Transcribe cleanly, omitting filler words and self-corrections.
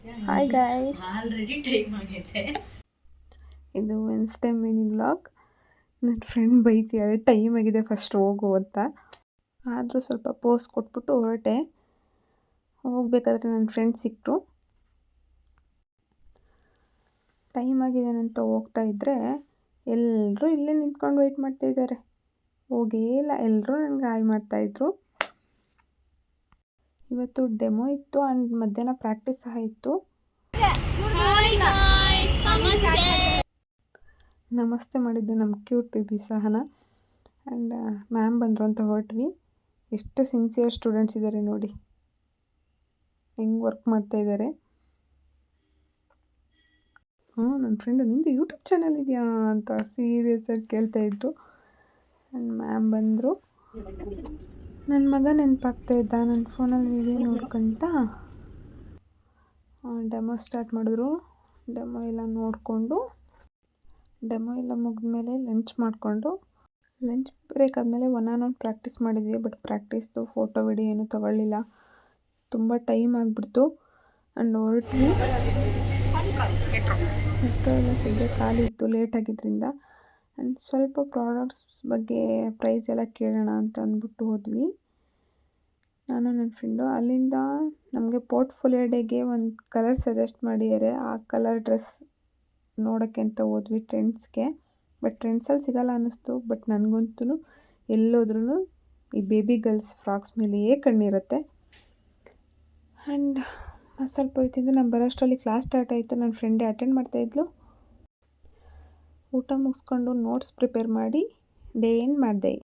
Hi guys, already time ಆಗೈತೆ. ಇದು Wednesday mini vlog. ನನ್ನ ಫ್ರೆಂಡ್ ಬೈತಿಯಾಳೆ ಟೈಮ್ ಆಗಿದೆ ಫಸ್ಟ್ ಹೋಗು ಅಂತ. ಆದರೂ ಸ್ವಲ್ಪ ಪೋಸ್ ಕೊಟ್ಬಿಟ್ಟು ಹೊರಟೆ. ಹೋಗ್ಬೇಕಾದ್ರೆ ನನ್ನ ಫ್ರೆಂಡ್ ಸಿಕ್ಕರು. ಟೈಮ್ ಆಗಿದೆ ಅಂತ ಹೋಗ್ತಾ ಇದ್ದರೆ ಎಲ್ಲರೂ ಇಲ್ಲೇ ನಿಂತ್ಕೊಂಡು ವೆಯ್ಟ್ ಮಾಡ್ತಾ ಇದ್ದಾರೆ. ಹೋಗೇ ಇಲ್ಲ, ಎಲ್ಲರೂ ನನಗೆ ಹಾಯ್ ಮಾಡ್ತಾಯಿದ್ರು. ಇವತ್ತು ಡೆಮೋ ಇತ್ತು ಆ್ಯಂಡ್ ಮಧ್ಯಾಹ್ನ ಪ್ರಾಕ್ಟೀಸ್ ಸಹ ಇತ್ತು. ನಮಸ್ತೆ ಮಾಡಿದ್ದು ನಮ್ಮ cute baby Sahana. And ma'am ಬಂದರು ಅಂತ ಹೊರಟ್ವಿ. ಎಷ್ಟು ಸಿನ್ಸಿಯರ್ ಸ್ಟೂಡೆಂಟ್ಸ್ ಇದ್ದಾರೆ ನೋಡಿ, ಹೆಂಗೆ ವರ್ಕ್ ಮಾಡ್ತಾ ಇದ್ದಾರೆ. ನನ್ನ ಫ್ರೆಂಡು ನಿಂದು ಯೂಟ್ಯೂಬ್ ಚಾನಲ್ ಇದೆಯಾ ಅಂತ ಸೀರಿಯಸ್ಸಾಗಿ ಕೇಳ್ತಾಯಿದ್ರು. ಆ್ಯಂಡ್ ಮ್ಯಾಮ್ ಬಂದರು. ನನ್ನ ಮಗ ನೆನಪಾಗ್ತಾ ಇದ್ದ. ನನ್ನ ಫೋನಲ್ಲಿ ವಿಡಿಯೋ ನೋಡ್ಕೊತ ಡೆಮೋ ಸ್ಟಾರ್ಟ್ ಮಾಡಿದ್ರು. ಡೆಮೋ ಎಲ್ಲ ನೋಡಿಕೊಂಡು, ಡೆಮೋ ಎಲ್ಲ ಮುಗಿದ್ಮೇಲೆ ಲಂಚ್ ಮಾಡಿಕೊಂಡು, ಲಂಚ್ ಬ್ರೇಕ್ ಆದಮೇಲೆ ಒನ್ ಪ್ರಾಕ್ಟೀಸ್ ಮಾಡಿದ್ವಿ. ಬಟ್ ಪ್ರಾಕ್ಟೀಸ್ದು ಫೋಟೋ ವಿಡಿಯೋ ಏನೂ ತೊಗೊಳ್ಳಿಲ್ಲ, ತುಂಬ ಟೈಮ್ ಆಗಿಬಿಡ್ತು. ಆ್ಯಂಡ್ ಹೊರಟ್ವಿ. ಮೆಟ್ರೋ ಎಲ್ಲ ಸದ್ಯ ಖಾಲಿ ಇತ್ತು ಲೇಟ್ ಆಗಿದ್ದರಿಂದ. ಆ್ಯಂಡ್ ಸ್ವಲ್ಪ ಪ್ರಾಡಕ್ಟ್ಸ್ ಬಗ್ಗೆ ಪ್ರೈಸ್ ಎಲ್ಲ ಕೇಳೋಣ ಅಂತ ಅಂದ್ಬಿಟ್ಟು ಹೋದ್ವಿ, ನಾನು ನನ್ನ ಫ್ರೆಂಡು. ಅಲ್ಲಿಂದ ನಮಗೆ ಪೋರ್ಟ್ಫೋಲಿಯೋ ಡೇಗೆ ಒಂದು ಕಲರ್ ಸಜೆಸ್ಟ್ ಮಾಡಿದ್ದಾರೆ. ಆ ಕಲರ್ ಡ್ರೆಸ್ ನೋಡೋಕ್ಕೆ ಅಂತ ಹೋದ್ವಿ ಟ್ರೆಂಡ್ಸ್ಗೆ. ಬಟ್ ಟ್ರೆಂಡ್ಸಲ್ಲಿ ಸಿಗೋಲ್ಲ ಅನ್ನಿಸ್ತು. ಬಟ್ ನನಗಂತೂ ಎಲ್ಲೋದ್ರೂ ಈ ಬೇಬಿ ಗರ್ಲ್ಸ್ ಫ್ರಾಕ್ಸ್ ಮೇಲೆಯೇ ಕಣ್ಣಿರುತ್ತೆ. ಆ್ಯಂಡ್ ಮಸಾಲೆ ಪುರಿ ತಿಂದು ನಾನು ಬರೋಷ್ಟರಲ್ಲಿ ಕ್ಲಾಸ್ ಸ್ಟಾರ್ಟ್ ಆಯಿತು. ನನ್ನ ಫ್ರೆಂಡೇ ಅಟೆಂಡ್ ಮಾಡ್ತಾಯಿದ್ಲು. ಊಟ ಮುಗಿಸ್ಕೊಂಡು ನೋಟ್ಸ್ ಪ್ರಿಪೇರ್ ಮಾಡಿ ಡೇ ಎಂಡ್ ಮಾಡಿದೆ.